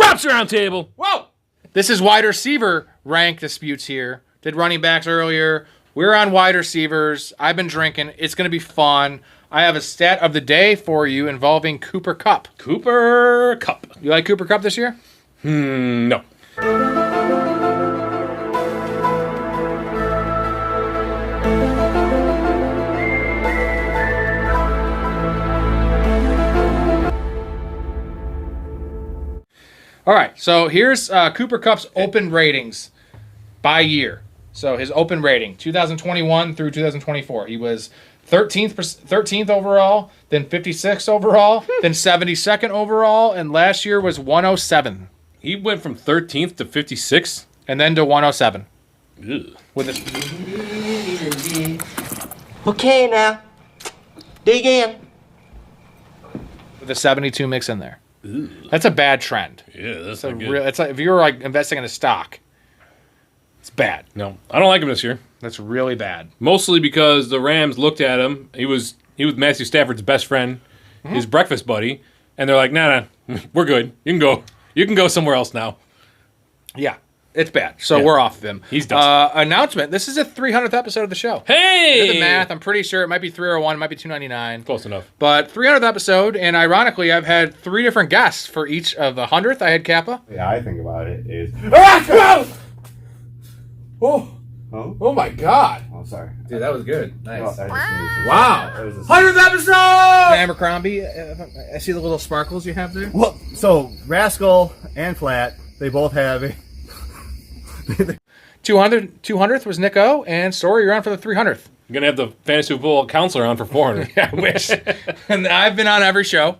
Props Roundtable. Whoa! This is wide receiver rank disputes here. Did running backs earlier. We're on wide receivers. I've been drinking. It's going to be fun. I have a stat of the day for you involving Cooper Kupp. Cooper Kupp. You like Cooper Kupp this year? No. All right, so here's Cooper Kupp's open ratings by year. So his open rating, 2021 through 2024. He was 13th overall, then 56th overall, then 72nd overall, and last year was 107. He went from 13th to 56th? And then to 107. Ugh. With a, Okay, now. Dig in. with a 72 mix in there. Ugh. That's a bad trend. Yeah, that's It's a not good. real. It's like if you were like investing in a stock, it's bad. No, I don't like him this year. That's really bad. Mostly because the Rams looked at him. He was Matthew Stafford's best friend, his breakfast buddy, and they're like, nah, we're good. You can go. You can go somewhere else now. Yeah, it's bad. So Yeah. we're off of him. He's done. Announcement. This is the 300th episode of the show. Hey! Do the math. I'm pretty sure it might be 301. It might be 299. Close enough. But 300th episode, and ironically, I've had 3 different guests for each of the 100th. I had Kappa. Yeah, I think about it is. Oh, Oh, oh my God. oh, sorry. Dude, that was good. Oh, Nice. I just sneezed. Wow. That was a- 100th episode! Abercrombie, I see the little sparkles you have there. Well, so Rascal and Flat, they both have a 200th was Nick O, and Story, you're on for the 300th. You're going to have the fantasy football counselor on for 400. I wish. And I've been on every show.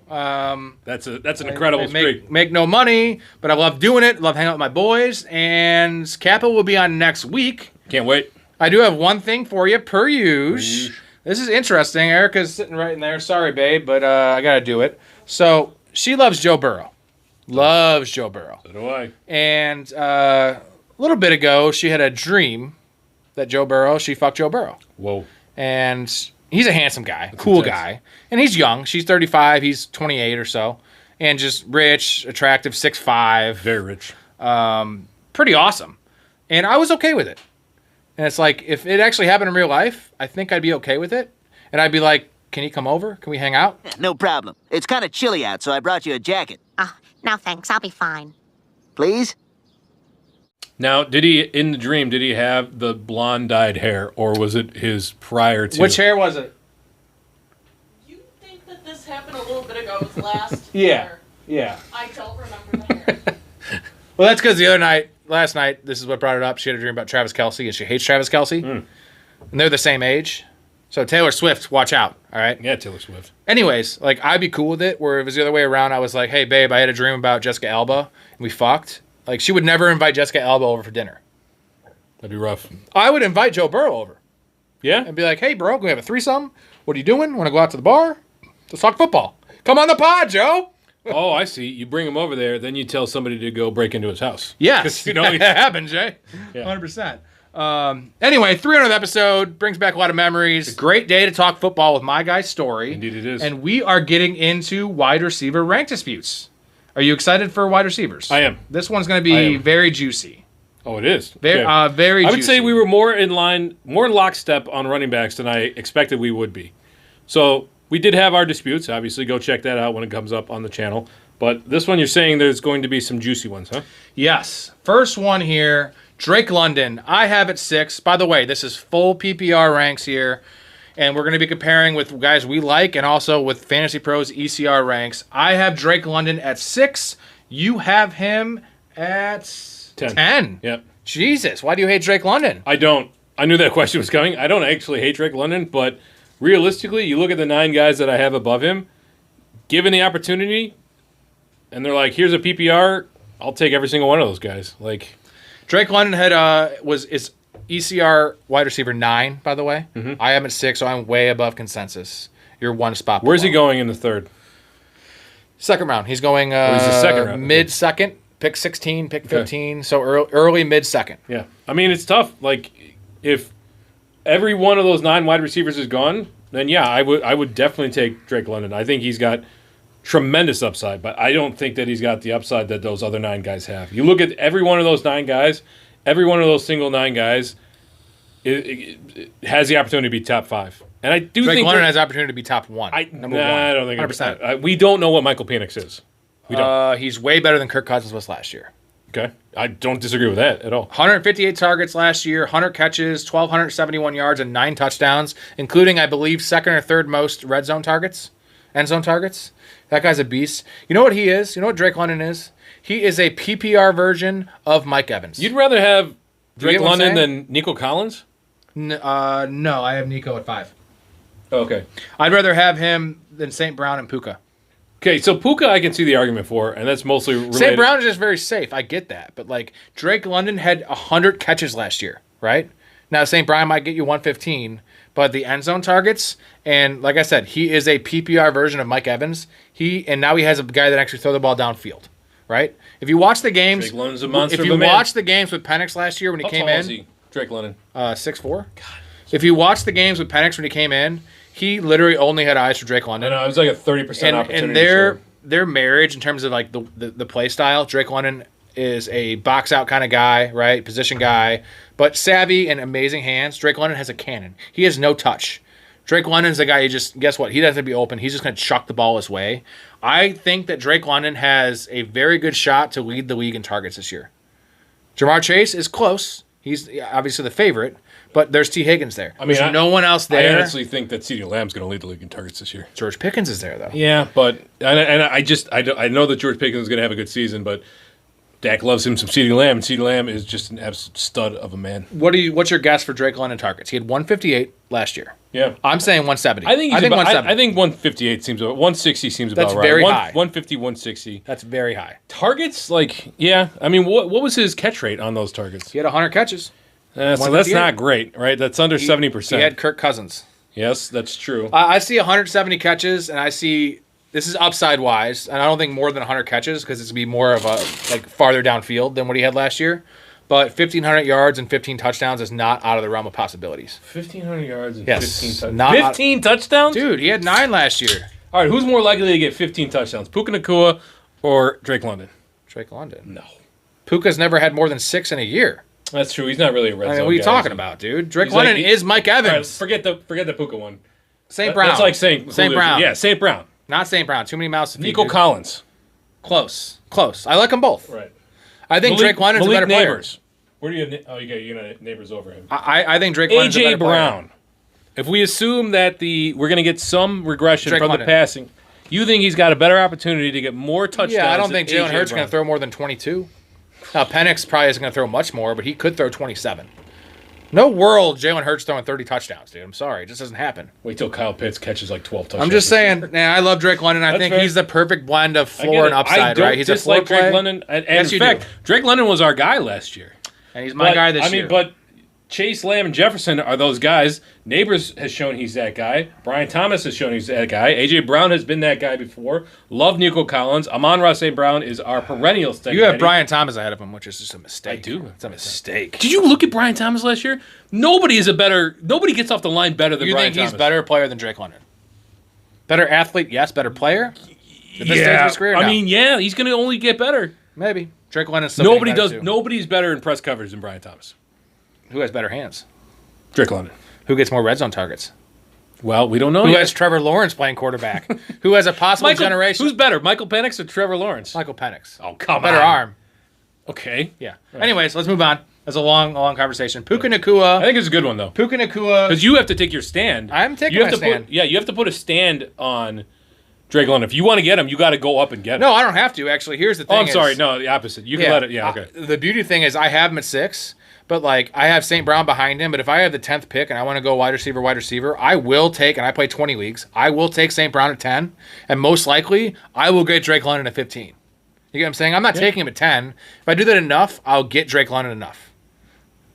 That's an incredible I streak. make no money, but I love doing it. Love hanging out with my boys. And Kappa will be on next week. Can't wait. I do have one thing for you, per use. This is interesting. Erica's sitting right in there. Sorry, babe, but I got to do it. So she loves Joe Burrow. Loves Joe Burrow. So do I. And a little bit ago, she had a dream that Joe Burrow, she fucked Joe Burrow. Whoa. And he's a handsome guy, cool intense. guy. And he's young. She's 35. He's 28 or so. And just rich, attractive, 6'5". Very rich. Pretty awesome. And I was okay with it. And it's like, if it actually happened in real life, I think I'd be okay with it. And I'd be like, can you come over? Can we hang out? No problem. It's kind of chilly out, so I brought you a jacket. No thanks, I'll be fine. Please? Now, in the dream, did he have the blonde dyed hair, or was it his prior to? Which hair was it? You think that this happened a little bit ago? It was last Yeah. year. Yeah. I don't remember the hair. Well, that's because last night, this is what brought it up. She had a dream about Travis Kelce, and she hates Travis Kelce. And they're the same age. So Taylor Swift, watch out, all right? Yeah, Taylor Swift. Anyways, like, I'd be cool with it, where if it was the other way around, I was like, hey, babe, I had a dream about Jessica Alba, and we fucked. Like, she would never invite Jessica Alba over for dinner. That'd be rough. I would invite Joe Burrow over Yeah? and be like, hey, bro, can we have a threesome? What are you doing? Want to go out to the bar? Let's talk football. Come on the pod, Joe. Oh, I see. You bring him over there, then you tell somebody to go break into his house. Yes. You know, It happened, Jay. Yeah. 100%. Anyway, 300th episode brings back a lot of memories. Great day to talk football with my guy, Story. Indeed it is. And we are getting into wide receiver rank disputes. Are you excited for wide receivers? I am. This one's going to I be am. very juicy. Oh, it is? Very, Okay. very I juicy. would say we were more in lockstep on running backs than I expected we would be. So we did have our disputes. Obviously, go check that out when it comes up on the channel. But this one, you're saying there's going to be some juicy ones, huh? Yes. First one here, Drake London. I have it 6. By the way, this is full PPR ranks here. And we're going to be comparing with guys we like and also with Fantasy Pros ECR ranks. I have Drake London at 6. You have him at 10. Yep. Jesus, why do you hate Drake London? I don't. I knew that question was coming. I don't actually hate Drake London, but realistically, you look at the 9 guys that I have above him, given the opportunity, and they're like, here's a PPR, I'll take every single one of those guys. Like, Drake London is ECR wide receiver 9, by the way. I am at 6, so I'm way above consensus. You're one spot where's he below. going in the third? Second round. He's going he's the second round. mid-second, pick 16, pick 15, so early mid-second. Yeah. I mean, it's tough. Like, if every one of those 9 wide receivers is gone, then yeah, I would definitely take Drake London. I think he's got tremendous upside, but I don't think that he's got the upside that those other 9 guys have. You look at every one of those 9 guys, every one of those single 9 guys it has the opportunity to be top 5. And I do Drake think London has the opportunity to be top 1. Number 1. I don't think 100%. We don't know what Michael Penix is. We don't. He's way better than Kirk Cousins was last year. Okay. I don't disagree with that at all. 158 targets last year, 100 catches, 1,271 yards, and 9 touchdowns, including, I believe, second or third most red zone targets, end zone targets. That guy's a beast. You know what he is? You know what Drake London is? He is a PPR version of Mike Evans. You'd rather have Drake get what I'm London saying? than Nico Collins? No, I have Nico at 5. Okay. I'd rather have him than St. Brown and Puka. Okay, so Puka I can see the argument for, and that's mostly related. St. Brown is just very safe. I get that. But, like, Drake London had 100 catches last year, right? Now, St. Brown might get you 115, but the end zone targets, and like I said, he is a PPR version of Mike Evans. And now he has a guy that actually throw the ball downfield, right? If you watch the games, Drake London's a monster if you of a man. watch the games with Penix last year when he How came tall in, is he? Drake London. 6'4". If you watch the games with Penix when he came in, he literally only had eyes for Drake I London. know, it was like a 30% opportunity. And their marriage in terms of like the play style, Drake London is a box out kind of guy, right? Position guy, but savvy and amazing hands. Drake London has a cannon. He has no touch. Drake London's the guy you just, guess what? He doesn't be open. He's just going to chuck the ball his way. I think that Drake London has a very good shot to lead the league in targets this year. Jamar Chase is close. He's obviously the favorite, but there's Tee Higgins there. I mean, there's no one else there. I honestly think that CeeDee Lamb's going to lead the league in targets this year. George Pickens is there, though. Yeah, but I know that George Pickens is going to have a good season, but Dak loves him some CeeDee Lamb, and CeeDee Lamb is just an absolute stud of a man. What's your guess for Drake London targets? He had 158 last year. Yeah, I'm saying 170. I think 170. I think 158 seems about 160 seems about That's right. very high. 150, 160. That's very high. Targets, like, yeah. I mean, what was his catch rate on those targets? He had 100 catches. So that's 158. not great, right? That's under 70%. He had Kirk Cousins. Yes, that's true. I see 170 catches, and I see this is upside wise, and I don't think more than 100 catches because it's gonna be more of a like farther downfield than what he had last year. But 1,500 yards and 15 touchdowns is not out of the realm of possibilities. 1,500 yards and Yes, 15 touchdowns. not 15 touchdowns? Dude, he had 9 last year. All right, who's more likely to get 15 touchdowns, Puka Nacua or Drake London? Drake London. No. Puka's never had more than 6 in a year. That's true. He's not really a red I mean, zone what are you guy, talking is he? about, dude? Drake He's London like- is Mike All right, Evans. forget the Puka one. St. Brown. That's like saying St. Julio- Brown. Yeah, St. Brown. Not St. Brown. Too many mouths to feed. Nico dude. Collins. Close. I like them both. Right. I think Drake London's a better player. Neighbors. Where do you have? You're gonna neighbors over him. I think Drake London's a better AJ player. Brown. If we assume that we're gonna get some regression Drake from London. the passing, you think he's got a better opportunity to get more touchdowns? Yeah, I don't think than Jalen AJ Hurts is Brown. going to throw more than 22. Now, Penix probably isn't going to throw much more, but he could throw 27. No world Jalen Hurts throwing 30 touchdowns, dude. I'm sorry. It just doesn't happen. Wait till Kyle Pitts catches like 12 touchdowns. I'm just saying, man, I love Drake London. I That's think fair. he's the perfect blend of I get floor it. and I upside, don't right? He's a floor dislike Drake play, London, and Yes, in you fact, do. Drake London was our guy last year. and he's my guy this year. But Chase, Lamb, and Jefferson are those guys. Neighbors has shown he's that guy. Brian Thomas has shown he's that guy. A.J. Brown has been that guy before. Love Nico Collins. Amon-Ra St. Brown is our perennial steady You have Eddie. Brian Thomas ahead of him, which is just a mistake. I do. It's a mistake. Did you look at Brian Thomas last year? Nobody gets off the line better than You Brian think Thomas. he's better player than Drake London? Better athlete, yes. Better player? At this stage of his career, I no. mean, yeah, he's going to only get better. Maybe. Drake London's still getting better, too. Nobody's better in press coverage than Brian Thomas. Who has better hands? Drake London. Who gets more red zone targets? Well, we don't know Who yet. has Trevor Lawrence playing quarterback? Who has a possible generation? Who's better, Michael Penix or Trevor Lawrence? Michael Penix? Oh, come Better on. arm. Okay. Yeah. Anyways, let's move on. That's a long conversation. Puka Nacua. I think it's a good one, though. Puka Nacua. Because you have to take your stand. I'm taking you have my to stand. you have to put a stand on Drake London. If you want to get him, you got to go up and get him. No, I don't have to, actually. Here's the thing. Oh, I'm sorry. No, the opposite. You can let it. Yeah, okay. The beauty thing is I have him at 6, but like I have St. Brown behind him. But if I have the 10th pick and I want to go wide receiver, I will take, and I play 20 leagues, I will take St. Brown at 10. And most likely, I will get Drake London at 15. You get what I'm saying? I'm not taking him at 10. If I do that enough, I'll get Drake London enough.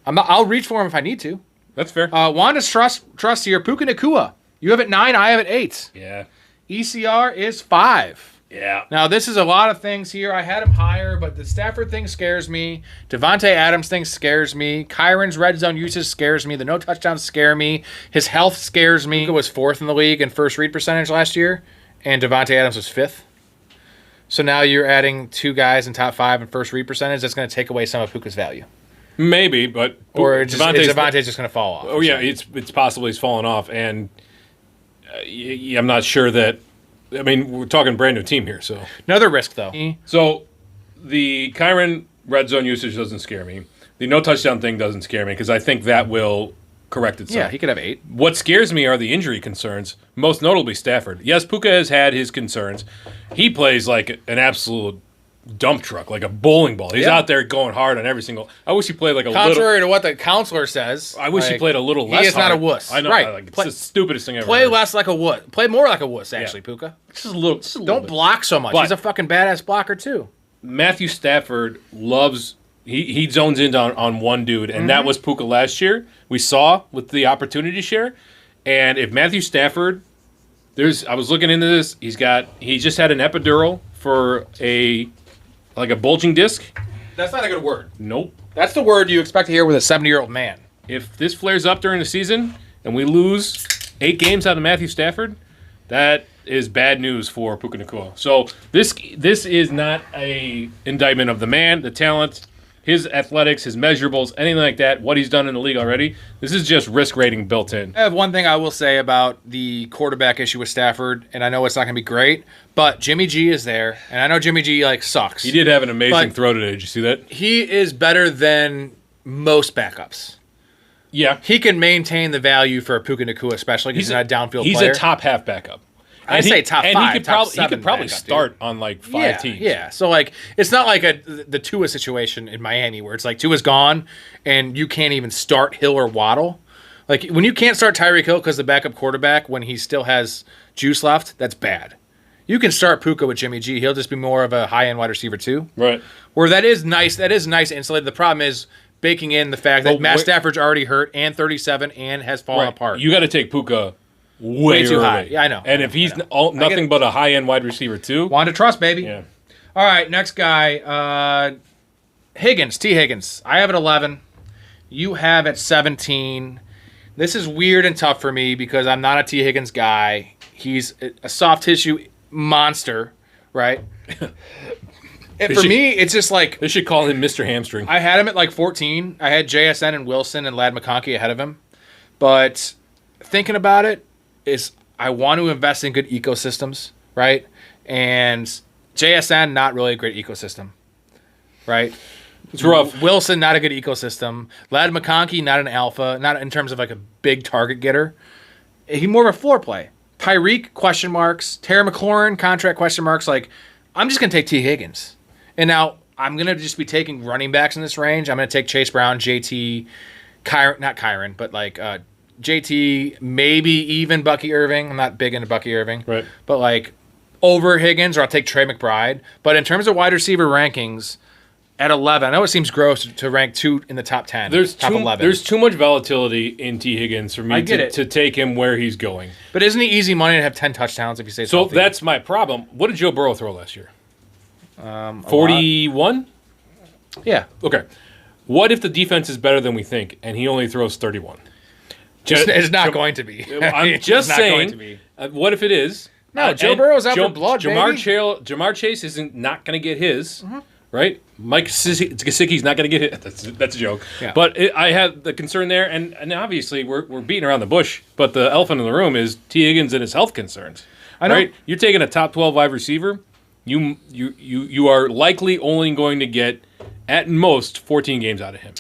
I'll reach for him if I need to. That's fair. Wanda's trust here. Puka Nacua. You have it 9. I have it 8. Yeah. ECR is 5. Yeah. Now, this is a lot of things here. I had him higher, but the Stafford thing scares me. Devontae Adams thing scares me. Kyron's red zone usage scares me. The no touchdowns scare me. His health scares me. He was 4th in the league in first read percentage last year, and Devontae Adams was 5th. So now you're adding 2 guys in top 5 in first read percentage. That's going to take away some of Puka's value. Maybe, but Or Devontae's just going to fall off. Oh yeah, it's possible he's fallen off, and I'm not sure that. I mean, we're talking brand new team here, so Another risk though. So the Kyren red zone usage doesn't scare me. The no touchdown thing doesn't scare me because I think that will correct itself. Yeah, he could have 8. What scares me are the injury concerns, most notably Stafford. Yes, Puka has had his concerns. He plays like an absolute dump truck, like a bowling ball. He's out there going hard on every single. I wish he played like a Contrary to what the counselor says. I wish he played a little less. He is hard. not a wuss. I know. Right. It's the stupidest thing ever. Play heard. less like a wuss. Play more like a wuss, actually, Puka. Just a little. Just a little Don't bit. block so much. But- He's a fucking badass blocker too. Matthew Stafford loves. He zones in on one dude, and that was Puka last year. We saw with the opportunity share, and if Matthew Stafford, I was looking into this. He just had an epidural for a bulging disc. That's not a good word. Nope. That's the word you expect to hear with a 70-year-old man. If this flares up during the season and we lose 8 games out of Matthew Stafford, that is bad news for Puka Nacua. So this is not a indictment of the man, the talent, his athletics, his measurables, anything like that, what he's done in the league already. This is just risk rating built in. I have one thing I will say about the quarterback issue with Stafford, and I know it's not going to be great, but Jimmy G is there, and I know Jimmy G sucks. He did have an amazing But- throw today. Did you see that? He is better than most backups. Yeah. He can maintain the value for Puka Nacua, especially because he's not a downfield He's player. a top half backup. I'd say top 5, he could top probably, 7 backup, start on like 5 teams. Yeah, so it's not like the Tua situation in Miami where it's like Tua's gone and you can't even start Hill or Waddle. Like when you can't start Tyreek Hill because the backup quarterback when he still has juice left, that's bad. You can start Puka with Jimmy G. He'll just be more of a high-end wide receiver too. Right. Where that is nice insulated. The problem is baking in the fact that Matt Stafford's already hurt and 37 and has fallen apart. You got to take Puka way too early. high. Yeah, I know. And if he's nothing but a high-end wide receiver too. Want to trust, baby. Yeah. All right, next guy, Higgins, Tee Higgins. I have at 11. You have at 17. This is weird and tough for me because I'm not a Tee Higgins guy. He's a soft tissue monster, right? And for me, it's just like They should call him Mr. Hamstring. I had him at like 14. I had JSN and Wilson and Lad McConkey ahead of him. But thinking about it is I want to invest in good ecosystems, right? And JSN, not really a great ecosystem, right? It's rough. Wilson, not a good ecosystem. Lad McConkey, not an alpha, not in terms of like a big target getter. He's more of a floor play. Tyreek, question marks. Terry McLaurin, contract question marks. Like, I'm just going to take Tee Higgins. And now I'm going to just be taking running backs in this range. I'm going to take Chase Brown, JT, not Kyren, but like JT, maybe even Bucky Irving. I'm not big into Bucky Irving. Right. But like over Higgins, or I'll take Trey McBride. But in terms of wide receiver rankings, at 11, I know it seems gross to rank 2 in the top 10. Top 11. There's too much volatility in Tee Higgins for me get it. to take him where he's going. But isn't he easy money to have 10 touchdowns if you say So healthy? that's my problem. What did Joe Burrow throw last year? 41? Yeah. Okay. What if the defense is better than we think and he only throws 31? It's not going to be. I'm just not going saying. to be. What if it is? No, Joe and Burrow's out for blood, baby. Jamar Chase isn't not going to get his, right? Mike Gesicki's not going to get it. That's a joke. Yeah. But I have the concern there, and obviously we're beating around the bush, but the elephant in the room is Tee Higgins and his health concerns. I know. Right? You're taking a top 12 wide receiver. You are likely only going to get, at most, 14 games out of him.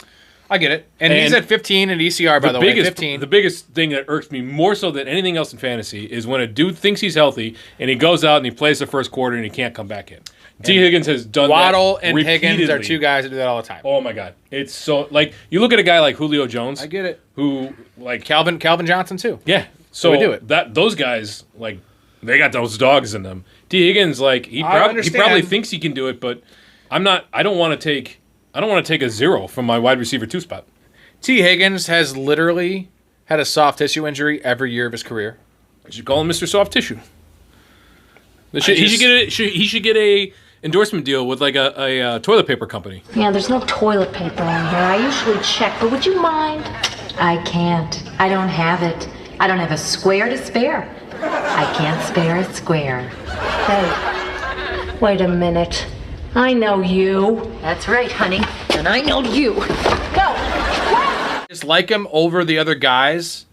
I get it. And he's at 15 in ECR, by the way. 15. The biggest thing that irks me more so than anything else in fantasy is when a dude thinks he's healthy and he goes out and he plays the first quarter and he can't come back in. Tee Higgins has done Waddle that and Higgins are repeatedly. 2 guys that do that all the time. Oh my God. It's so, like, you look at a guy like Julio Jones. I get it. Who, like, Calvin Johnson, too. yeah. So we do it. Those guys, like, they got those dogs in them. Tee Higgins, like, he probably thinks he can do it, but I don't want to take a 0 from my wide receiver 2 spot. Tee Higgins has literally had a soft tissue injury every year of his career. I should call him Mr. Soft Tissue. He should get a endorsement deal with like a toilet paper company. Yeah, there's no toilet paper in here. I usually check, but would you mind? I can't. I don't have it. I don't have a square to spare. I can't spare a square. Hey, Wait a minute. I know you. That's right, honey. And I know you. Go. Just like him over the other guys,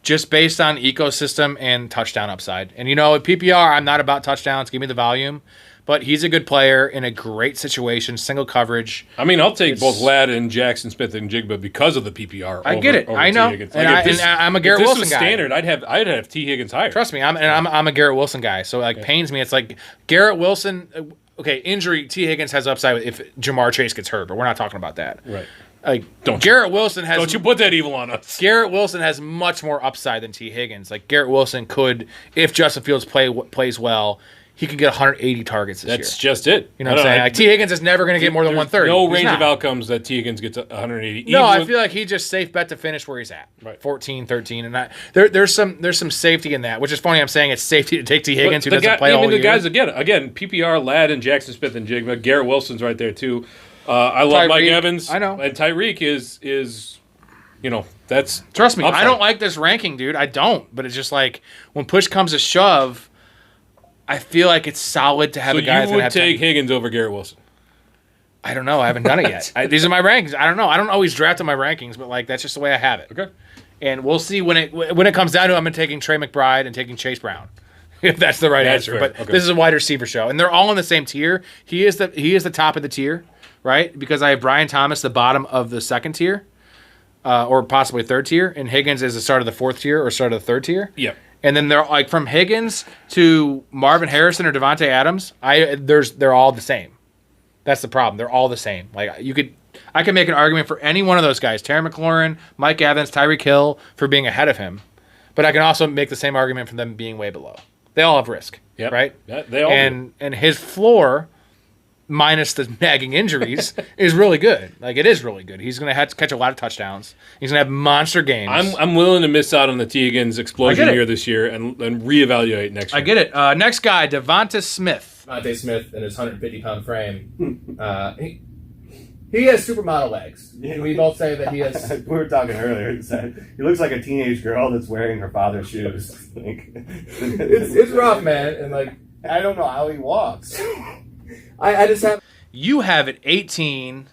just based on ecosystem and touchdown upside. And at PPR, I'm not about touchdowns. Give me the volume. But he's a good player in a great situation, single coverage. I mean, I'll take both Ladd and Jackson Smith and Jigba because of the PPR. I get it. I know. I'm a Garrett Wilson guy. If this was standard, I'd have Tee Higgins higher. Trust me, I'm a Garrett Wilson guy. So it pains me. It's like Garrett Wilson. Okay, injury. Tee Higgins has upside if Jamar Chase gets hurt, but we're not talking about that. Right. Like Don't you put that evil on us. Garrett Wilson has much more upside than Tee Higgins. Like Garrett Wilson could, if Justin Fields plays well, he could get 180 targets this year. That's just it. You know what I'm saying? Like, Tee Higgins is never going to get more than 130. No range of outcomes that Tee Higgins gets 180. No, I feel like he's just safe bet to finish where he's at. Right. 14, 13. And there's some safety in that, which is funny. I'm saying it's safety to take Tee Higgins, who doesn't play all year. The guys, again, PPR, Ladd and Jackson Smith and Jigba. Garrett Wilson's right there, too. I love Mike Evans. I know. And Tyreek is that's... Trust me, upside. I don't like this ranking, dude. I don't. But it's just like, when push comes to shove, I feel like it's solid to have a guy that's going to have... So you would take Higgins over Garrett Wilson? I don't know. I haven't done it yet. These are my rankings. I don't know. I don't always draft on my rankings, but that's just the way I have it. Okay. And we'll see when it comes down to it, I'm taking Trey McBride and taking Chase Brown. If that's the right answer. Fair. But okay. This is a wide receiver show. And they're all in the same tier. He is the top of the tier, right? Because I have Brian Thomas, the bottom of the second tier, or possibly third tier, and Higgins is the start of the fourth tier or start of the third tier. Yep. And then they're like from Higgins to Marvin Harrison or Devontae Adams, they're all the same. That's the problem. They're all the same. Like I could make an argument for any one of those guys, Terry McLaurin, Mike Evans, Tyreek Hill, for being ahead of him. But I can also make the same argument for them being way below. They all have risk. Yep. Right? Yeah, they all do. And his floor, minus the nagging injuries, is really good. Like, it is really good. He's going to have to catch a lot of touchdowns. He's going to have monster games. I'm willing to miss out on the Tee Higgins explosion year this year and reevaluate next year. I get it. Next guy, Devante Smith. Devante Smith in his 150-pound frame. He has supermodel legs. We both say that he has... We were talking earlier. He looks like a teenage girl that's wearing her father's shoes. It's rough, man. And, I don't know how he walks. I just have... You have at 18.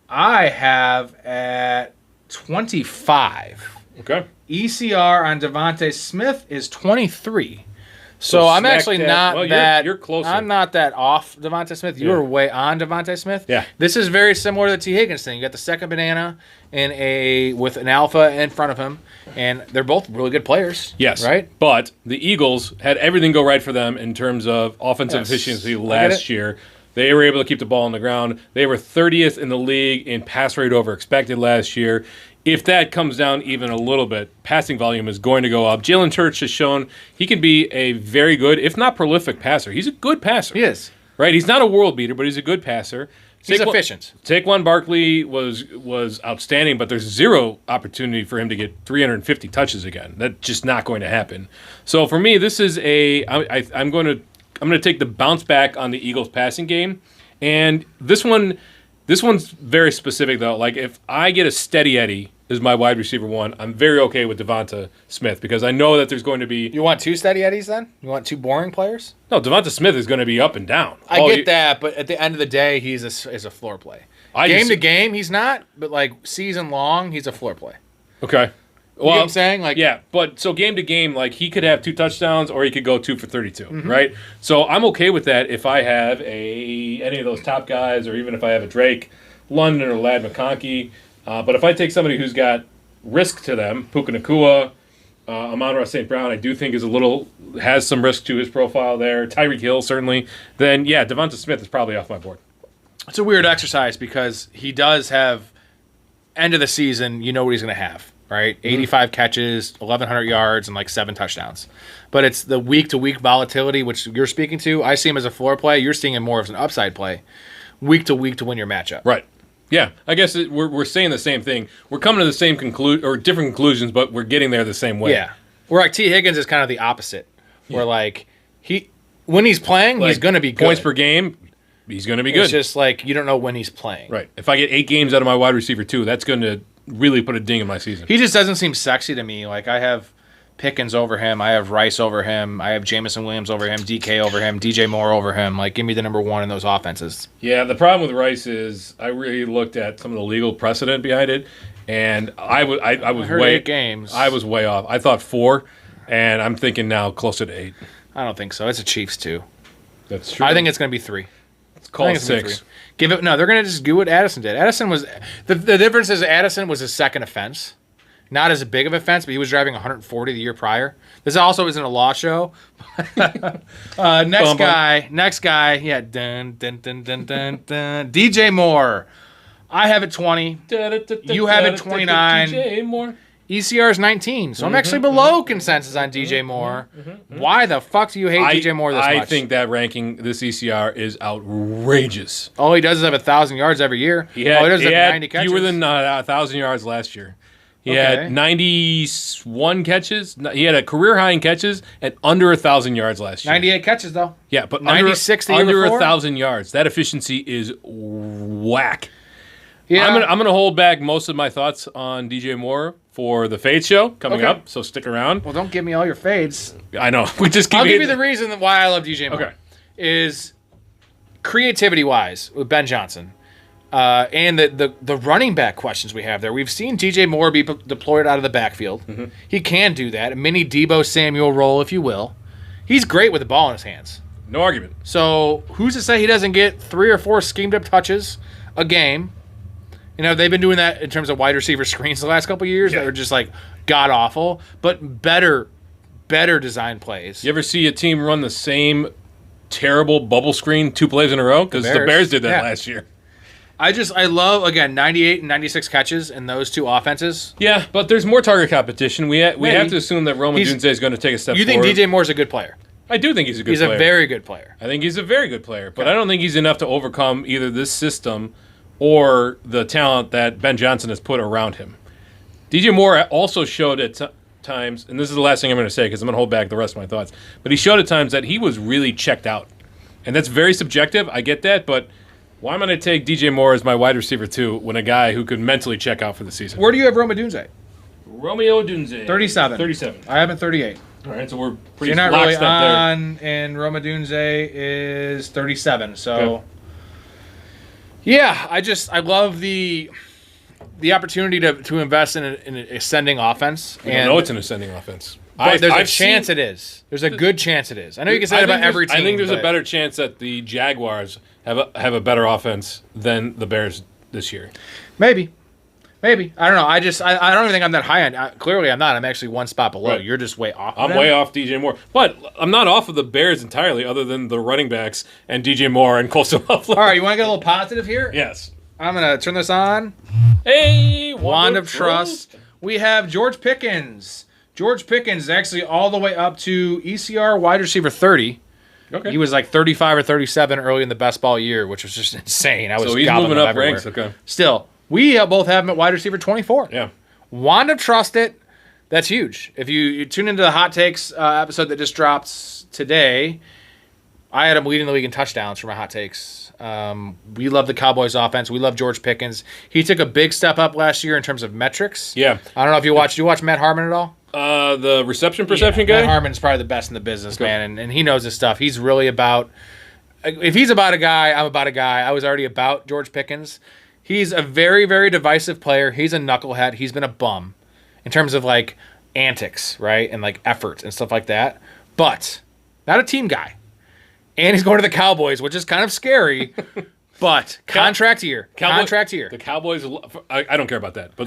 I have at 25. Okay. ECR on Devante Smith is 23. So I'm actually not that... You're closer. I'm not that off Devante Smith. You were way on Devante Smith. Yeah. This is very similar to the Tee Higgins thing. You got the second banana with an alpha in front of him, and they're both really good players. Yes. Right? But the Eagles had everything go right for them in terms of offensive efficiency last year. They were able to keep the ball on the ground. They were 30th in the league in pass rate over expected last year. If that comes down even a little bit, passing volume is going to go up. Jalen Hurts has shown he can be a very good, if not prolific, passer. He's a good passer. He is. Right? He's not a world beater, but he's a good passer. He's efficient. Saquon Barkley was outstanding, but there's zero opportunity for him to get 350 touches again. That's just not going to happen. So for me, this is I'm going to take the bounce back on the Eagles passing game, and this one's very specific though. Like if I get a steady Eddie as my wide receiver one, I'm very okay with Devonta Smith because I know that there's going to be. You want two steady Eddies then? You want two boring players? No, Devonta Smith is going to be up and down. I get that, but at the end of the day, he's a floor play. Game to game, he's not, but season long, he's a floor play. Okay. Well, you know what I'm saying? Yeah, but so game to game, he could have 2 touchdowns or he could go 2 for 32, right? So I'm okay with that if I have any of those top guys or even if I have a Drake London or Ladd McConkey. But if I take somebody who's got risk to them, Puka Nacua, Amon-Ra St. Brown, I do think has some risk to his profile there. Tyreek Hill, certainly. Then, yeah, Devonta Smith is probably off my board. It's a weird exercise because he does have, end of the season, you know what he's going to have, right? 85 catches, 1,100 yards, and 7 touchdowns. But it's the week-to-week volatility, which you're speaking to. I see him as a floor play. You're seeing him more as an upside play. Week to week to win your matchup. Right. Yeah, I guess we're saying the same thing. We're coming to the same different conclusions, but we're getting there the same way. Yeah. Where Tee Higgins is kind of the opposite. Where when he's playing, he's going to be good. Points per game, he's going to be good. It's just you don't know when he's playing. Right. If I get 8 games out of my wide receiver 2, that's going to really put a ding in my season. He just doesn't seem sexy to me. I have Pickens over him. I have Rice over him. I have Jamison Williams over him. DK over him. DJ Moore over him. Like, give me the number one in those offenses. Yeah, the problem with Rice is I really looked at some of the legal precedent behind it, and I was way 8 games. I was way off. I thought 4, and I'm thinking now closer to 8. I don't think so. It's the Chiefs 2. That's true. I think it's going to be 3. It's called 6. Give it. No, they're going to just do what Addison did. Addison was the difference is Addison was his second offense. Not as big of an offense, but he was driving 140 the year prior. This also isn't a law show. Next guy. Yeah, dun, dun, dun, dun, dun, dun. DJ Moore. I have it 20. You have it 29. DJ Moore. ECR is 19, so I'm actually below consensus on DJ Moore. Why the fuck do you hate DJ Moore this much? I think that ranking, this ECR, is outrageous. All he does is have 1,000 yards every year. He had 90 catches. fewer than 1,000 yards last year. He had 91 catches. He had a career high in catches and under 1,000 yards last year. 98 catches, though. Yeah, but 96 the year under before? 1,000 yards. That efficiency is whack. Yeah. I'm gonna hold back most of my thoughts on DJ Moore for the Fade Show coming up, so stick around. Well, don't give me all your fades. I know. We just I'll give you the reason why I love DJ Moore. Okay. Is creativity-wise with Ben Johnson. And the running back questions we have there. We've seen DJ Moore be deployed out of the backfield. He can do that. A mini Debo Samuel role, if you will. He's great with the ball in his hands. No argument. So who's to say he doesn't get 3 or 4 schemed-up touches a game? You know, they've been doing that in terms of wide receiver screens the last couple of years that are just like god-awful, but better design plays. You ever see a team run the same terrible bubble screen 2 plays in a row? Because the Bears did that last year. I love, again, 98 and 96 catches in those 2 offenses. Yeah, but there's more target competition. We have to assume that Roma Dunze is going to take a step forward. You think DJ Moore's a good player? I do think he's a good player. He's a very good player. I think he's a very good player, but I don't think he's enough to overcome either this system or the talent that Ben Johnson has put around him. DJ Moore also showed at times, and this is the last thing I'm going to say because I'm going to hold back the rest of my thoughts, but he showed at times that he was really checked out. And that's very subjective. I get that, but why am I going to take DJ Moore as my wide receiver 2 when a guy who could mentally check out for the season? Where do you have Roma Dunze? Romeo Dunze. 37. 37. I have him 38. All right, so we're So pretty you're not really lockstep on, and Roma Dunze is 37. So, yeah, I love the opportunity to invest in an ascending offense. I know it's an ascending offense. There's a chance it is. There's a good chance it is. I know you can say that about every team. I think there's a better chance that the Jaguars have a better offense than the Bears this year. Maybe. I don't know. I don't even think I'm that high on. Clearly, I'm not. I'm actually one spot below. Right. You're just way off. I'm way off DJ Moore, but I'm not off of the Bears entirely, other than the running backs and DJ Moore and Colston Loeffler. All right, you want to get a little positive here? Yes. I'm gonna turn this on. Hey, Wand of Trust. We have George Pickens. George Pickens is actually all the way up to ECR wide receiver 30. Okay. He was like 35 or 37 early in the best ball year, which was just insane. So he's moving up ranks. Okay. Still, we both have him at wide receiver 24. Yeah. Wand of Trust it. That's huge. If you tune into the Hot Takes episode that just dropped today, I had him leading the league in touchdowns for my Hot Takes. We love the Cowboys offense. We love George Pickens. He took a big step up last year in terms of metrics. Yeah. I don't know if you watched. Did you watch Matt Harmon at all? The reception perception guy? Matt Harmon's probably the best in the business, man, and he knows his stuff. He's really about – if he's about a guy, I'm about a guy. I was already about George Pickens. He's a very, very divisive player. He's a knucklehead. He's been a bum in terms of, like, antics, right, and, like, effort and stuff like that. But not a team guy. And he's going to the Cowboys, which is kind of scary. But contract year. The Cowboys, I don't care about that. But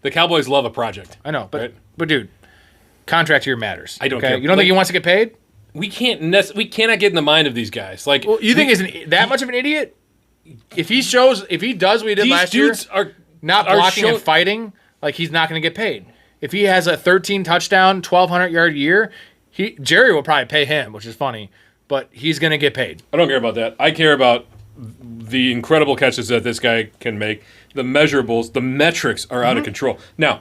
the Cowboys love a project. I know. But, right? but dude, contract year matters. I don't care. You don't think he wants to get paid? We cannot get in the mind of these guys. Like, well, you think he's that much of an idiot? If he does what he did last year, not blocking and fighting, like he's not going to get paid. If he has a 13 touchdown, 1,200 yard year, Jerry will probably pay him, which is funny, but he's going to get paid. I don't care about that. I care about the incredible catches that this guy can make. The measurables, the metrics are out of control. Now,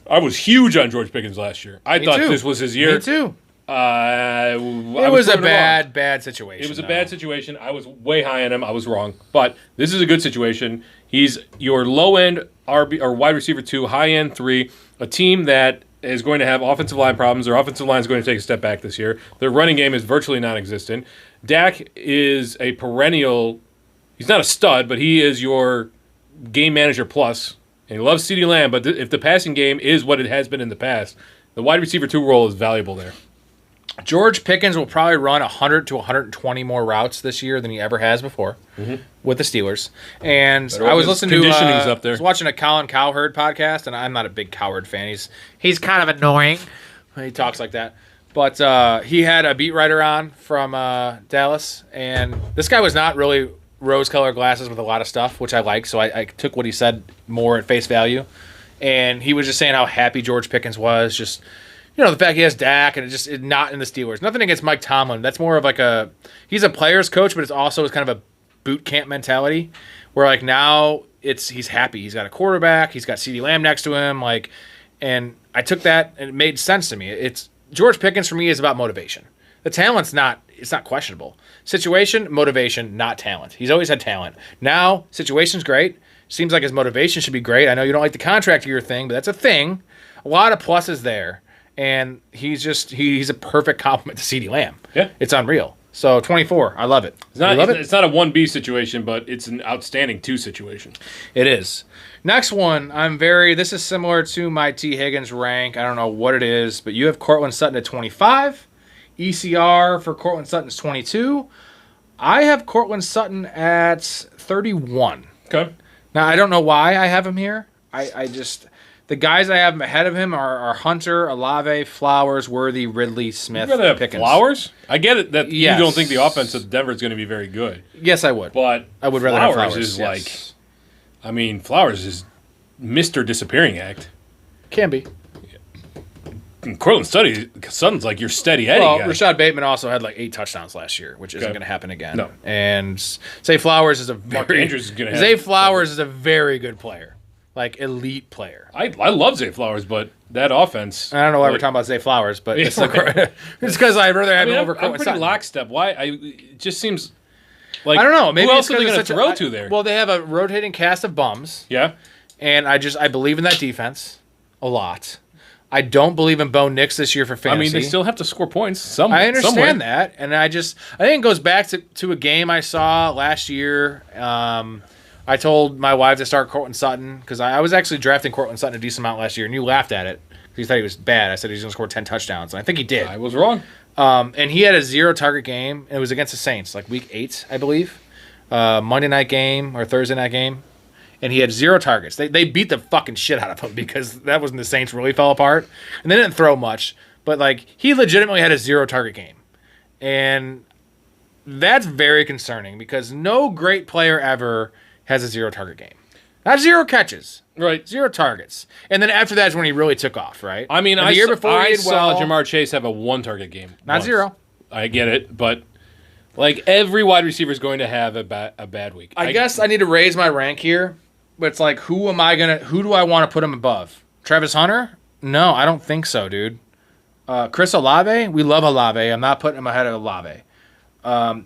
I was huge on George Pickens last year. I thought this was his year. Me too. It was a bad situation. It was a bad situation. I was way high on him. I was wrong. But this is a good situation. He's your low-end RB or wide receiver 2, high-end 3, a team that is going to have offensive line problems. Their offensive line is going to take a step back this year. Their running game is virtually non-existent. Dak is a perennial. He's not a stud, but he is your game manager plus. And he loves CeeDee Lamb, but if the passing game is what it has been in the past, the wide receiver 2 role is valuable there. George Pickens will probably run 100 to 120 more routes this year than he ever has before with the Steelers. And I was listening to up there. I was watching a Colin Cowherd podcast, and I'm not a big Cowherd fan. He's kind of annoying. He talks like that. But he had a beat writer on from Dallas, and this guy was not really rose-colored glasses with a lot of stuff, which I like. So I took what he said more at face value. And he was just saying how happy George Pickens was, just the fact he has Dak and it's not in the Steelers. Nothing against Mike Tomlin. That's more of like he's a player's coach, but it's also kind of a boot camp mentality where like now he's happy. He's got a quarterback. He's got CeeDee Lamb next to him. And I took that and it made sense to me. It's George Pickens for me is about motivation. The talent's it's not questionable. Situation, motivation, not talent. He's always had talent. Now, situation's great. Seems like his motivation should be great. I know you don't like the contract year thing, but that's a thing. A lot of pluses there. And he's a perfect compliment to CeeDee Lamb. Yeah. It's unreal. So 24, I love it. It's not a 1B situation, but it's an outstanding 2 situation. It is. Next one, this is similar to my Tee Higgins rank. I don't know what it is, but you have Cortland Sutton at 25. ECR for Cortland Sutton is 22. I have Cortland Sutton at 31. Okay. Now, I don't know why I have him here. The guys I have ahead of him are Hunter, Olave, Flowers, Worthy, Ridley, Smith, Pickens. Flowers? I get it that you don't think the offense of Denver is going to be very good. Yes, I would. But I would rather have Flowers. Flowers is Mr. Disappearing Act. Can be. Cortland Sutton's like your steady Eddie guy. Rashad Bateman also had like 8 touchdowns last year, which isn't going to happen again. No. And Zay Flowers is a very good player. Like elite player. I love Zay Flowers, but that offense. I don't know why we're talking about Zay Flowers, but it's because I'd rather have him over Cortland Sutton. Sutton. Lockstep. Why? It just seems like I don't know. Maybe who else are they going to throw to there? Well, they have a rotating cast of bums. Yeah, and I believe in that defense a lot. I don't believe in Bo Nix this year for fantasy. I mean, they still have to score points. I understand that, and I think it goes back to a game I saw last year. I told my wife to start Cortland Sutton because I was actually drafting Cortland Sutton a decent amount last year, and you laughed at it because you thought he was bad. I said he's going to score 10 touchdowns, and I think he did. I was wrong. And he had a 0-target game, and it was against the Saints, like week 8, I believe. Monday night game or Thursday night game, and he had 0 targets. They beat the fucking shit out of him because that was when the Saints really fell apart, and they didn't throw much, but like he legitimately had a 0-target game, and that's very concerning because no great player ever has a 0-target game. Not 0 catches. Right. 0 targets. And then after that is when he really took off, right? I mean, the year before I saw Jamar Chase have a 1-target game. Not once. 0. I get it, but like every wide receiver is going to have a bad week. I guess I need to raise my rank here, but it's like who do I want to put him above? Travis Hunter? No, I don't think so, dude. Chris Olave? We love Olave. I'm not putting him ahead of Olave.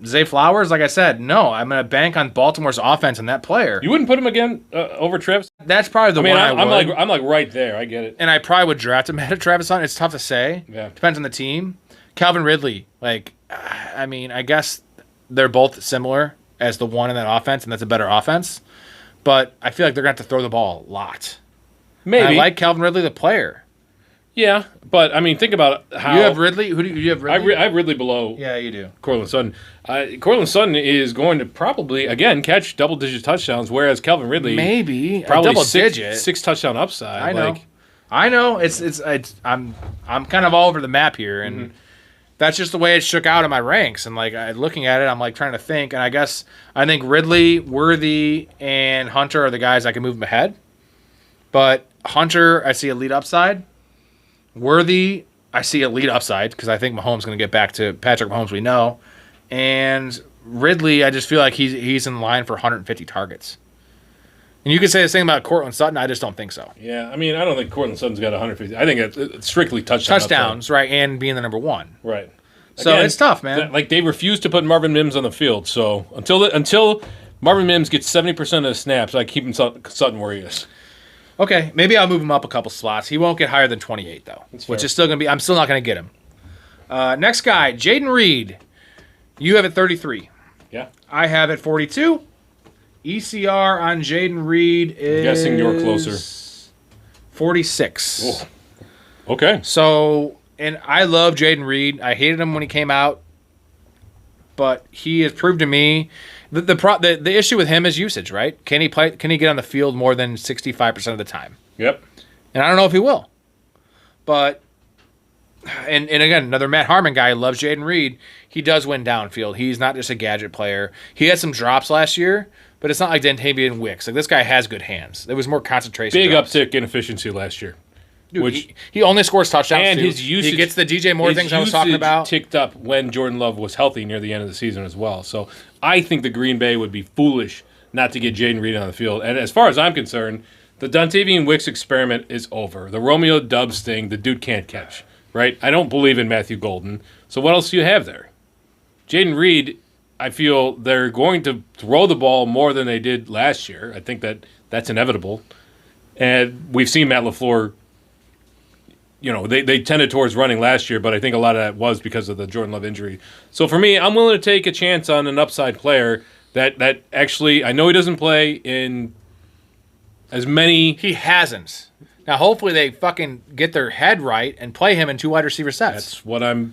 Zay Flowers, like I said, no. I'm going to bank on Baltimore's offense and that player. You wouldn't put him again over Travis? That's probably the one I would. I'm like right there. I get it. And I probably would draft him ahead of Travis Hunter. It's tough to say. Yeah. Depends on the team. Calvin Ridley, I mean, I guess they're both similar as the one in that offense, and that's a better offense. But I feel like they're going to have to throw the ball a lot. Maybe. And I like Calvin Ridley, the player. Yeah, but I mean, think about how you have Ridley. Who do you have? Ridley? I have Ridley below. Yeah, you do. Cortland Sutton. Cortland Sutton is going to probably again catch double-digit touchdowns, whereas Calvin Ridley maybe probably double-digit 6 touchdown upside. I know. It's I'm kind of all over the map here, and that's just the way it shook out in my ranks. And looking at it, I'm like trying to think, and I think Ridley, Worthy, and Hunter are the guys I can move them ahead. But Hunter, I see a lead upside. Worthy, I see a lead upside because I think Mahomes is going to get back to Patrick Mahomes we know. And Ridley, I just feel like he's in line for 150 targets. And you could say the same about Cortland Sutton. I just don't think so. Yeah, I mean, I don't think Cortland Sutton's got 150. I think it's strictly touchdowns, right, and being the number 1. Right. So it's tough, man. They refuse to put Marvin Mims on the field. So until Marvin Mims gets 70% of the snaps, I keep Sutton where he is. Okay, maybe I'll move him up a couple slots. He won't get higher than 28 though, which is still gonna be. I'm still not gonna get him. Next guy, Jayden Reed. You have it 33. Yeah. I have it 42. ECR on Jayden Reed is. I'm guessing you're closer. 46. Oh. Okay. So, and I love Jayden Reed. I hated him when he came out, but he has proved to me the issue with him is usage, right? Can he play? Can he get on the field more than 65% of the time? Yep. And I don't know if he will. But and again, another Matt Harmon guy loves Jayden Reed. He does win downfield. He's not just a gadget player. He had some drops last year, but it's not like Dantavian Wicks. Like this guy has good hands. There was more concentration. Big drops. uptick in efficiency last year. Dude, Which he only scores touchdowns. and too. his usage, he gets the DJ Moore his things I was talking usage about. ticked up when Jordan Love was healthy near the end of the season as well. So I think the Green Bay would be foolish not to get Jayden Reed on the field. And as far as I'm concerned, the Dontavian Wicks experiment is over. The Romeo Dubs thing, the dude can't catch, right? I don't believe in Matthew Golden. So what else do you have there? Jayden Reed, I feel they're going to throw the ball more than they did last year. I think that's inevitable. And we've seen Matt LaFleur. They tended towards running last year, but I think a lot of that was because of the Jordan Love injury. So for me, I'm willing to take a chance on an upside player that actually, I know he doesn't play in as many. He hasn't. Now, hopefully, they fucking get their head right and play him in 2 wide receiver sets. That's what I'm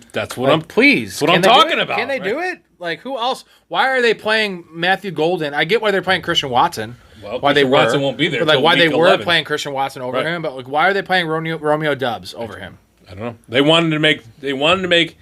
please. That's what I'm talking about. Can they do it? Like, who else? Why are they playing Matthew Golden? I get why they're playing Christian Watson. Well, why Christian Watson won't be there. But like, till why they week were 11. playing Christian Watson over Right. him? But like, why are they playing Romeo Dubs over him? I don't know. They wanted to make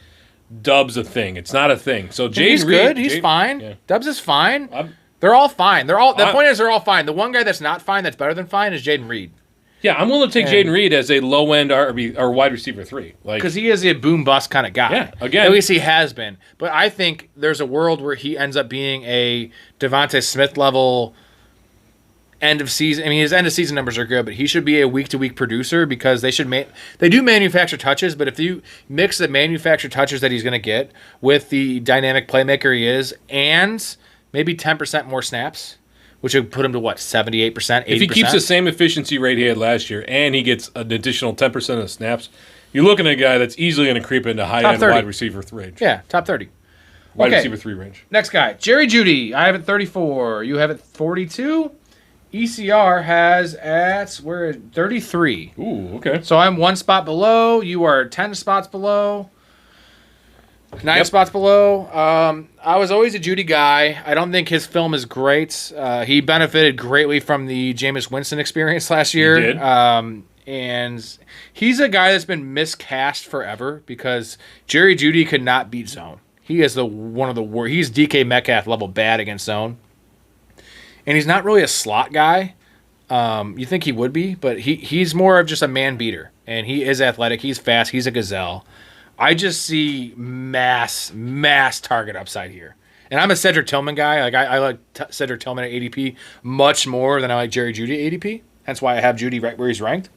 Dubs a thing. It's not a thing. So He's Jayden good. Reed, He's fine. Yeah. Dubs is fine. They're all fine. The point is they're all fine. The one guy that's not fine, that's better than fine, is Jayden Reed. Yeah, I'm willing to take Jayden Reed as a low end RB or wide receiver 3. Because he is a boom bust kind of guy. Yeah, again. At least he has been. But I think there's a world where he ends up being a Devante Smith level end of season. I mean, his end of season numbers are good, but he should be a week to week producer because they should they do manufacture touches, but if you mix the manufactured touches that he's going to get with the dynamic playmaker he is and maybe 10% more snaps, which would put him to what, 78%, 80%? If he keeps the same efficiency rate he had last year and he gets an additional 10% of the snaps, you're looking at a guy that's easily going to creep into high-end wide receiver range. Yeah, top 30. Wide receiver 3 range. Next guy, Jerry Jeudy. I have it 34. You have it 42. ECR has at, we're at 33. Ooh, okay. So I'm 1 spot below. You are 10 spots below. 9 spots below. I was always a Jeudy guy. I don't think his film is great. He benefited greatly from the Jameis Winston experience last year. He did. And he's a guy that's been miscast forever because Jerry Jeudy could not beat zone. He is one of the worst. He's DK Metcalf level bad against zone. And he's not really a slot guy. You think he would be, but he's more of just a man beater. And he is athletic. He's fast. He's a gazelle. I just see mass target upside here. And I'm a Cedric Tillman guy. Like I like Cedric Tillman at ADP much more than I like Jerry Jeudy at ADP. That's why I have Jeudy right where he's ranked.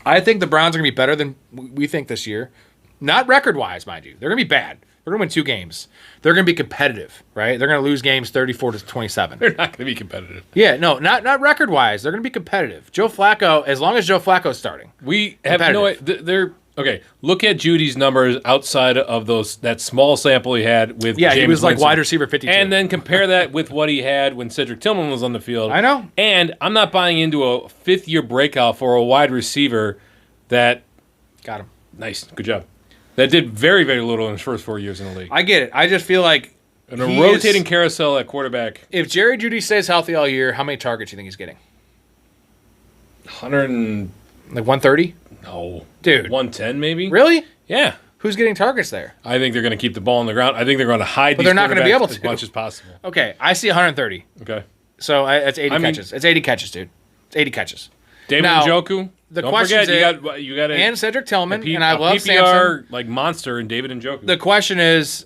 I think the Browns are going to be better than we think this year. Not record-wise, mind you. They're going to be bad. They're going to win 2 games. They're going to be competitive, right? They're going to lose games 34-27. They're not going to be competitive. Yeah, no, not record-wise. They're going to be competitive. Joe Flacco, as long as Joe Flacco's starting. We have no idea. They're okay. Look at Judy's numbers outside of that small sample he had with James he was like Winston. Wide receiver 52. And then compare that with what he had when Cedric Tillman was on the field. I know. And I'm not buying into a 5th-year breakout for a wide receiver that got him. Nice. Good job. That did very, very little in his first 4 years in the league. I get it. I just feel like a rotating carousel at quarterback. If Jerry Jeudy stays healthy all year, how many targets do you think he's getting? 130? No. Dude. 110 maybe? Really? Yeah. Who's getting targets there? I think they're going to keep the ball on the ground. I think they're going to hide these they're not going to be able to as much as possible. Okay, I see 130. Okay. So that's 80 catches. It's 80 catches, dude. It's 80 catches. David Njoku. The Don't question forget, is, you got and Cedric Tillman, and I a love PPR Samson. like monster in David Njoku. The question is,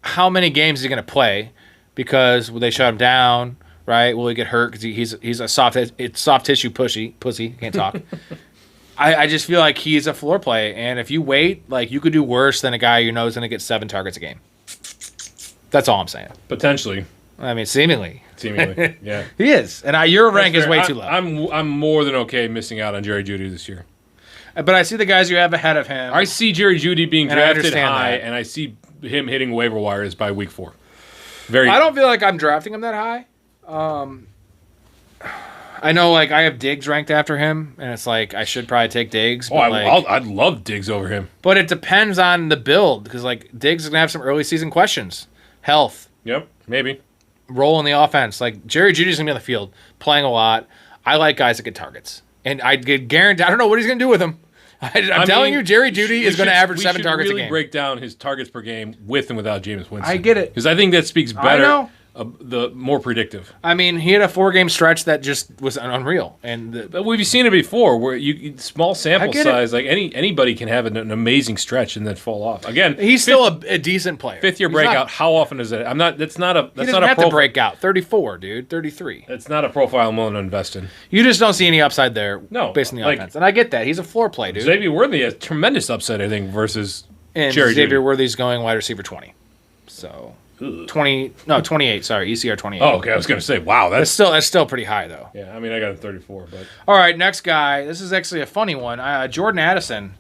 how many games is he going to play? Because will they shut him down? Right? Will he get hurt? Because he's a soft tissue pussy. Can't talk. I just feel like he's a floor play, and if you wait, like you could do worse than a guy you know is going to get 7 targets a game. That's all I'm saying. Potentially. I mean, seemingly. Seemingly, yeah. He is. And your rank is way too low. I'm more than okay missing out on Jerry Jeudy this year. But I see the guys you have ahead of him. I see Jerry Jeudy being And I drafted understand high, that. and I see him hitting waiver wires by week 4. I don't feel like I'm drafting him that high. I know, like, I have Diggs ranked after him, and it's like I should probably take Diggs. But I'd love Diggs over him. But it depends on the build, because, like, Diggs is going to have some early season questions. Health. Yep, maybe. Role in the offense. Like, Jerry Judy's going to be on the field, playing a lot. I like guys that get targets. And I guarantee, I don't know what he's going to do with them. I'm telling you, Jerry Jeudy is going to average 7 targets a game. We should really break down his targets per game with and without Jameis Winston. I get it. Because I think that speaks better. I know. The more predictive. I mean, he had a 4-game stretch that just was unreal. But we've seen it before, where you small sample size, it. like anybody can have an amazing stretch and then fall off. Again, he's still a decent player. 5th-year breakout. How often is that? That's not a. He doesn't have to break out. 34, dude. 33. It's not a profile I'm willing to invest in. You just don't see any upside there. No, based on the offense, and I get that. He's a floor play, dude. Xavier Worthy has tremendous upside, I think, versus and Jerry Xavier Jeudy. Worthy's going wide receiver 20. So 28. Sorry, ECR 28. Oh, okay. I was going to say, wow, that's still pretty high though. Yeah, I mean, I got a 34, but all right, next guy. This is actually a funny one. Jordan Addison.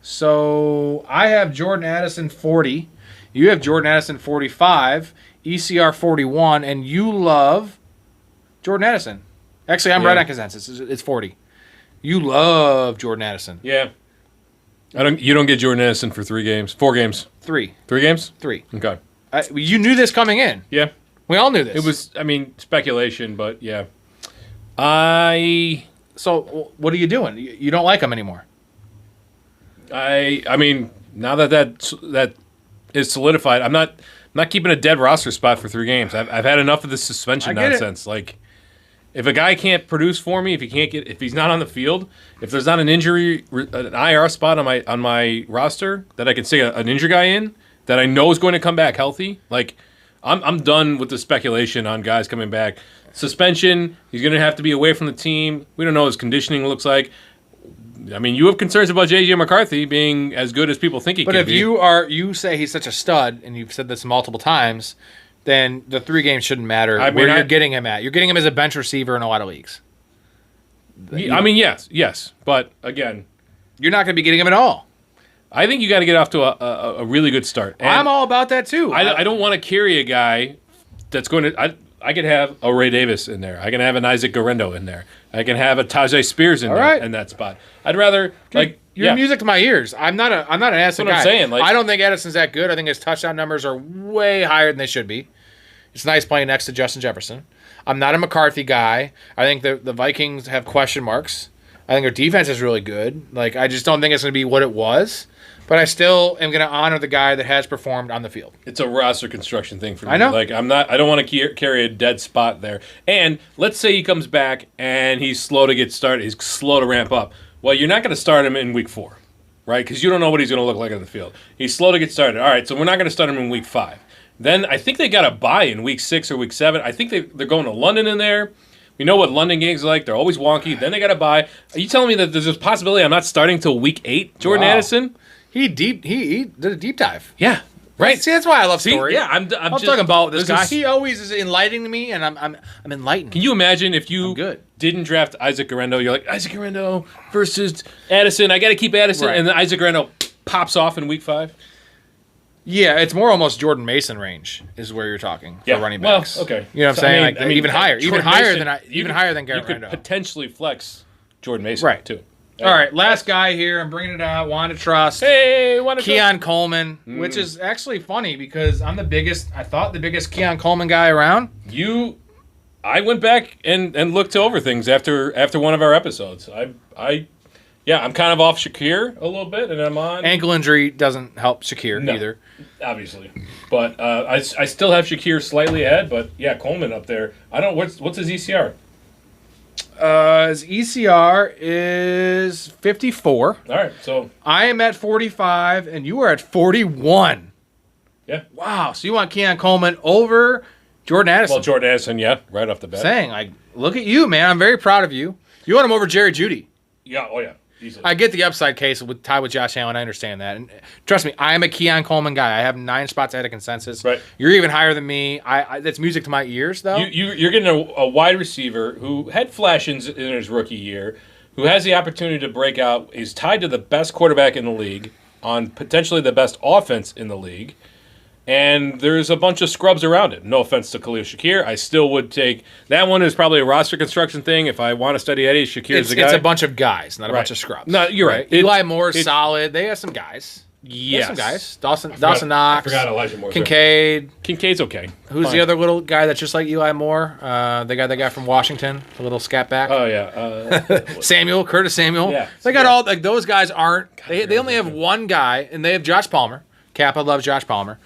So I have Jordan Addison 40. You have Jordan Addison 45. ECR 41, and you love Jordan Addison. Actually, I'm right on consensus. It's 40. You love Jordan Addison. Yeah. You don't get Jordan Addison for 3 games, 4 games, 3 games, 3. Okay. You knew this coming in. Yeah. We all knew this. It was, I mean, speculation, but yeah. So what are you doing? You don't like him anymore. I mean, now that is solidified, I'm not keeping a dead roster spot for 3 games. I've had enough of this suspension nonsense. Like, if a guy can't produce for me, if he's not on the field, if there's not an injury, an IR spot on my roster that I can stick an injured guy in that I know is going to come back healthy, like I'm done with the speculation on guys coming back. Suspension, he's going to have to be away from the team. We don't know what his conditioning looks like. I mean, you have concerns about J.J. McCarthy being as good as people think he can be. But if you say he's such a stud, and you've said this multiple times, then the 3 games shouldn't matter where you're getting him at. You're getting him as a bench receiver in a lot of leagues. I mean, yes. But, again, you're not going to be getting him at all. I think you got to get off to a really good start. And I'm all about that, too. I don't want to carry a guy that's going to... I could have a Ray Davis in there. I can have an Isaac Guerrero in there. I can have a Tajay Spears in that spot. I'd rather... You're music to my ears. I'm not an Addison guy. That's what I'm saying. I don't think Addison's that good. I think his touchdown numbers are way higher than they should be. It's nice playing next to Justin Jefferson. I'm not a McCarthy guy. I think the Vikings have question marks. I think their defense is really good. Like, I just don't think it's going to be what it was. But I still am going to honor the guy that has performed on the field. It's a roster construction thing for me. I know. Like, I don't want to carry a dead spot there. And let's say he comes back and he's slow to get started. He's slow to ramp up. Well, you're not going to start him in week 4, right? Because you don't know what he's going to look like on the field. He's slow to get started. All right, so we're not going to start him in week 5. Then I think they got a bye in week 6 or week 7. I think they're going to London in there. We know what London games are like. They're always wonky. Then they got a bye. Are you telling me that there's a possibility I'm not starting till week 8, Jordan Addison? He did a deep dive. Yeah, right. See, that's why I love story. Yeah, I'm just talking about this guy. He always is enlightening me, and I'm enlightened. Can you imagine if you didn't draft Isaac Guerrero? You're like, Isaac Guerrero versus Addison. I got to keep Addison, and then Isaac Guerrero pops off in week 5. Yeah, it's more almost Jordan Mason range is where you're talking for running backs. Well, okay. You know what I'm saying? I mean, even higher than Garrett You could Randall. potentially flex Jordan Mason, too. All right, last guy here. I'm bringing it out. Wanda Trust. Hey, Wanda Trust. Keon Coleman, which is actually funny because I'm the biggest Keon Coleman guy around. I went back and looked over things after one of our episodes. I'm kind of off Shakir a little bit, and I'm on ankle injury doesn't help Shakir either, obviously. But I still have Shakir slightly ahead. But yeah, Coleman up there. I don't. What's his ECR? His ECR is 54. All right, so I am at 45, and you are at 41. Yeah. Wow. So you want Keon Coleman over Jordan Addison? Well, Jordan Addison, yeah, right off the bat. Saying, like, look at you, man. I'm very proud of you. You want him over Jerry Jeudy. Yeah. Oh yeah. Easily. I get the upside case with tied with Josh Allen. I understand that. And trust me, I am a Keon Coleman guy. I have 9 spots ahead of consensus. Right. You're even higher than me. That's music to my ears, though. You're getting a wide receiver who had flashes in his rookie year, who has the opportunity to break out, is tied to the best quarterback in the league, on potentially the best offense in the league, and there's a bunch of scrubs around it. No offense to Khalil Shakir. I still would take that one is probably a roster construction thing. If I want to study Eddie, Shakir's the guy. It's a bunch of guys, not a Right. bunch of scrubs. No, you're right. Eli Moore's solid. They have some guys. Yes. Some guys. Dawson Knox. I forgot Elijah Moore. Kincaid. Kincaid's okay. Who's Fine. the other little guy that's just like Eli Moore? The guy from Washington, the little scat back. Oh yeah, Curtis Samuel. Yeah. They got all like those guys aren't. They only have one guy, and they have Josh Palmer. Kappa loves Josh Palmer.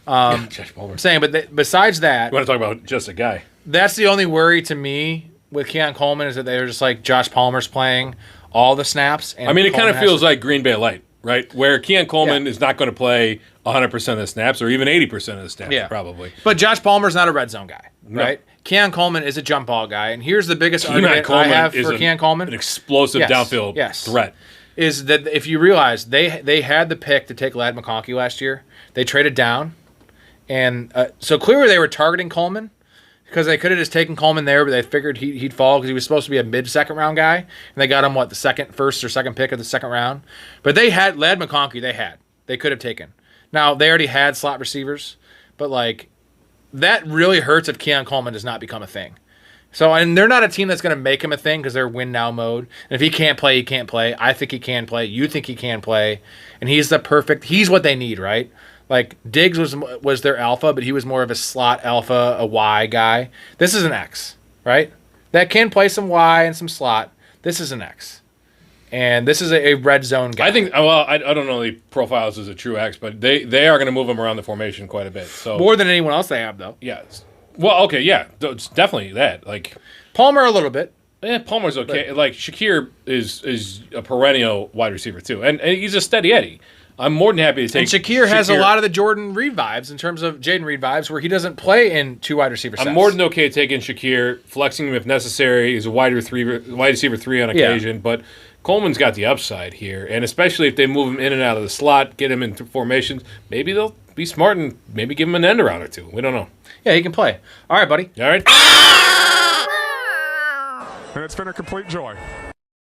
Josh Palmer. I'm saying, but besides that, You want to talk about just a guy? that's the only worry to me with Keon Coleman is that they're just like Josh Palmer's playing all the snaps. And I mean, it kind Coleman of has feels to- like Green Bay Light, right? Where Keon Coleman Yeah. is not going to play 100% of the snaps or even 80% of the snaps, Yeah. probably. But Josh Palmer's not a red zone guy, No. right? Keon Coleman is a jump ball guy, and here's the biggest Keon argument Coleman I have is for Keon Coleman an explosive Yes. downfield Yes. threat. is that if you realize they had the pick to take Ladd McConkey last year, they traded down, and so clearly they were targeting Coleman because they could have just taken Coleman there, but they figured he'd fall because he was supposed to be a mid-second round guy, and they got him the first or second pick of the second round. But they had Ladd McConkey. They could have taken. Now they already had slot receivers, but like that really hurts if Keon Coleman does not become a thing. So, and they're not a team that's going to make him a thing because they're win now mode. And if he can't play, he can't play. I think he can play. You think he can play. And he's what they need, right? Like, Diggs was their alpha, but he was more of a slot alpha, a Y guy. This is an X, right? That can play some Y and some slot. This is an X. And this is a red zone guy. I think, I don't know the profiles as a true X, but they are going to move him around the formation quite a bit. So More than anyone else they have, though. yeah. Well, okay, yeah. It's definitely that. Like, Palmer a little bit. Palmer's okay. Like, Shakir is a perennial wide receiver, too. And he's a steady Eddie. I'm more than happy to take And Shakir has a lot of the Jayden Reed vibes in terms of Jayden Reed vibes where he doesn't play in 2 wide receiver sets. I'm more than okay taking Shakir, flexing him if necessary. He's a wide receiver 3 on occasion, but Coleman's got the upside here, and especially if they move him in and out of the slot, get him into formations, maybe they'll be smart and maybe give him an end around or 2. We don't know. Yeah, he can play. All right, buddy. All right. And it's been a complete joy.